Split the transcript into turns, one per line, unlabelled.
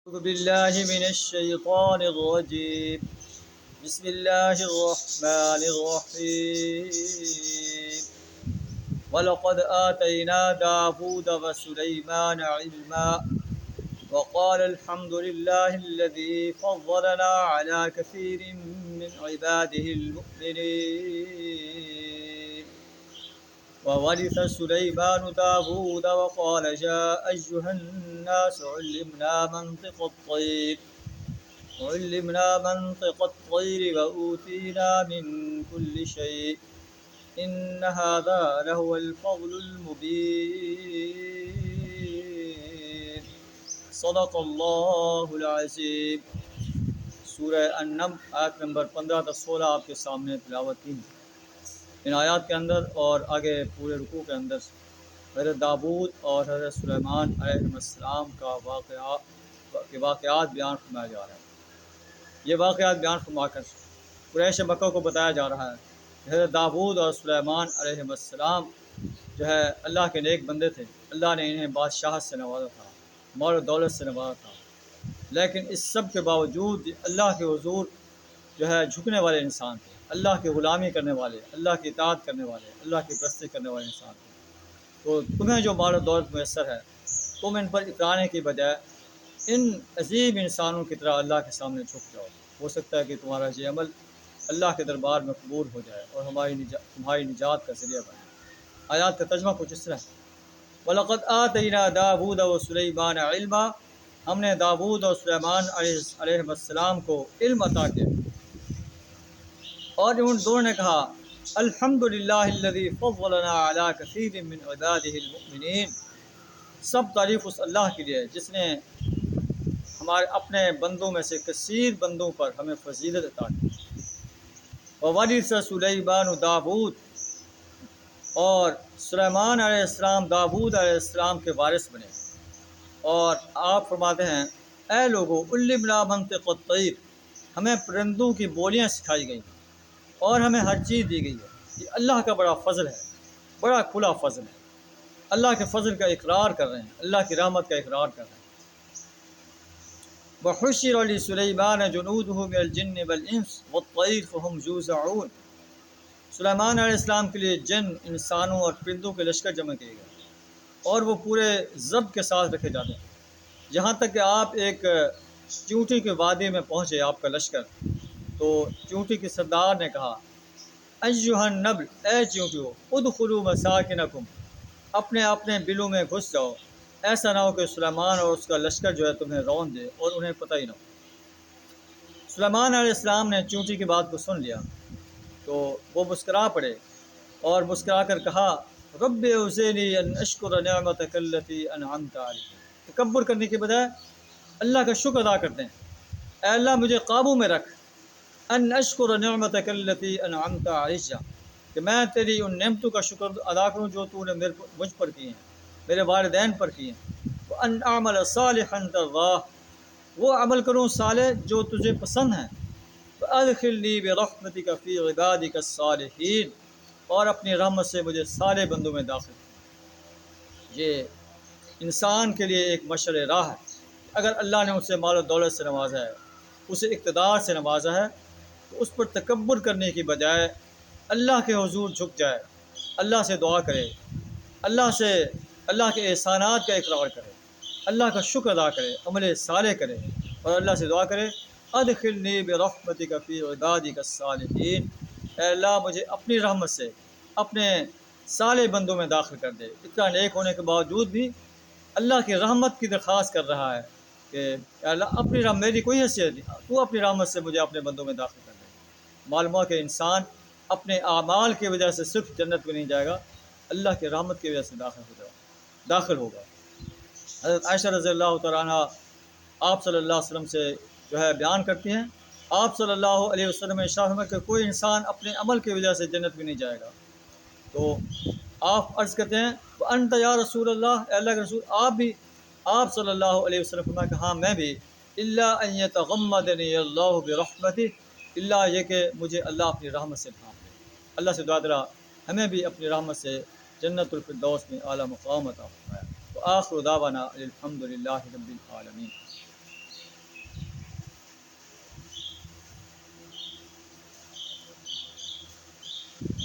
أعوذ بالله من الشيطان الرجيم. بسم الله الرحمن الرحيم. ولقد آتينا داود وسليمان علما وقال الحمد لله الذي فضلنا على كثير من عباده المؤمنين. وورث سليمان داود وقال يا أيها الناس علمنا منطق الطير وأوتينا من كل شيء إن هذا لهو الفضل المبين. صدق اللہ العظیم. سورہ النمل آیت نمبر 15 تا 16 آپ کے سامنے تلاوت کی. ان آیات کے اندر اور آگے پورے رکوع کے اندر حضرت داود اور حضرت سلیمان علیہ السلام کا واقعات بیان فرمایا جا رہا ہے. یہ واقعات بیان فرما کر قریش مکہ کو بتایا جا رہا ہے کہ حضرت داود اور سلیمان علیہ السلام جو ہے اللہ کے نیک بندے تھے. اللہ نے انہیں بادشاہت سے نوازا تھا، مال و دولت سے نوازا تھا، لیکن اس سب کے باوجود اللہ کے حضور جو ہے جھکنے والے انسان تھے، اللہ کی غلامی کرنے والے، اللہ کی اطاعت کرنے والے، اللہ کی پرستی کرنے والے انسان تھے. تو تمہیں جو مال و دولت میسر ہے، تم ان پر اترانے کی بجائے ان عظیم انسانوں کی طرح اللہ کے سامنے جھک جاؤ. ہو سکتا ہے کہ تمہارا یہ عمل اللہ کے دربار میں قبول ہو جائے اور تمہاری نجات کا ذریعہ بنے. آیات کا ترجمہ کچھ اس طرح ہے: وَلَقَدْ آتَيْنَا دَاوُودَ وَسُلَيْمَانَ عِلْمًا. ہم نے داود اور سلیمان علیہ السلام کو علم عطا کیا. اور ان دونوں نے کہا الحمدللہ الذی فضلنا علی کثیر من عبادہ المؤمنین. سب تعریف اس اللہ کے لیے جس نے ہمارے اپنے بندوں میں سے کثیر بندوں پر ہمیں فضیلت عطا کی. وورث سلیمان داود. اور سلیمان علیہ السلام داود علیہ السلام کے وارث بنے. اور آپ فرماتے ہیں اے لوگو علمنا منطق الطیر. ہمیں پرندوں کی بولیاں سکھائی گئیں اور ہمیں ہر چیز دی گئی ہے. یہ اللہ کا بڑا فضل ہے، بڑا کھلا فضل ہے. اللہ کے فضل کا اقرار کر رہے ہیں، اللہ کی رحمت کا اقرار کر رہے ہیں. وحشر لسلیمان جنودہ من الجن والانس والطیر فهم یوزعون. سلیمان علیہ السلام کے لیے جن، انسانوں اور پرندوں کے لشکر جمع کیے گئے اور وہ پورے ضبط کے ساتھ رکھے جاتے ہیں. یہاں تک کہ آپ ایک چونٹی کے وادی میں پہنچے آپ کا لشکر، تو چونٹی کے سردار نے کہا ایھا النبل، اے چونٹیو، ادخلوا مساکنکم، اپنے اپنے بلوں میں گھس جاؤ. ایسا نہ ہو کہ سلیمان اور اس کا لشکر جو ہے تمہیں رون دے اور انہیں پتہ ہی نہ ہو. سلیمان علیہ السلام نے چونٹی کی بات کو سن لیا تو وہ مسکرا پڑے اور مسکرا کر کہا رب اوزعنی ان اشکر نعمتک التی انعمت علی. تکبر کرنے کے بجائے اللہ کا شکر ادا کرتے ہیں. اے اللہ مجھے قابو میں رکھ، ان اشکر نعمتک التی انعمت علی، کہ میں تیری ان نعمتوں کا شکر ادا کروں جو تو نے مجھ پر کی ہیں، میرے والدین پر کی ہیں. وان اعمل صالحا ترضاہ، وہ عمل کروں صالح جو تجھے پسند ہیں. وادخلنی برحمتک فی عبادک الصالحین، اور اپنی رحمت سے مجھے صالح بندوں میں داخل. یہ انسان کے لیے ایک مشعل راہ ہے. اگر اللہ نے اسے مال و دولت سے نوازا ہے، اسے اقتدار سے نوازا ہے، تو اس پر تکبر کرنے کی بجائے اللہ کے حضور جھک جائے، اللہ سے دعا کرے، اللہ کے احسانات کا اقرار کرے، اللہ کا شکر ادا کرے، عمل صالح کرے اور اللہ سے دعا کرے ادخلنی برحمتک فی عبادک الصالحین. اے اللہ مجھے اپنی رحمت سے اپنے صالح بندوں میں داخل کر دے. اتنا نیک ہونے کے باوجود بھی اللہ کی رحمت کی درخواست کر رہا ہے کہ اے اللہ اپنی میری کوئی حیثیت نہیں، تو اپنی رحمت سے مجھے اپنے بندوں میں داخل کر دے. معلوم ہوا کہ انسان اپنے اعمال کی وجہ سے صرف جنت میں نہیں جائے گا، اللہ کی رحمت کی وجہ سے داخل ہوگا. حضرت عائشہ رضی اللہ تعالیٰ عنہ آپ صلی اللہ علیہ وسلم سے جو ہے بیان کرتی ہیں، آپ صلی اللہ علیہ وسلم نے ارشاد فرمایا کہ کوئی انسان اپنے عمل کی وجہ سے جنت میں نہیں جائے گا. تو آپ عرض کرتے ہیں وانت یا رسول اللہ، اے اللہ کے رسول آپ صلی اللہ علیہ وسلم فرمایا کہ ہاں میں بھی، الا ان یتغمدنی اللہ برحمتہ، اللہ یہ کہ مجھے اللہ اپنی رحمت سے ڈھانپ لے. اللہ سے دعا درا ہمیں بھی اپنی رحمت سے جنت الفردوس میں اعلیٰ مقام عطا فرمایا. وآخر دعوانا الحمد للہ رب العالمین.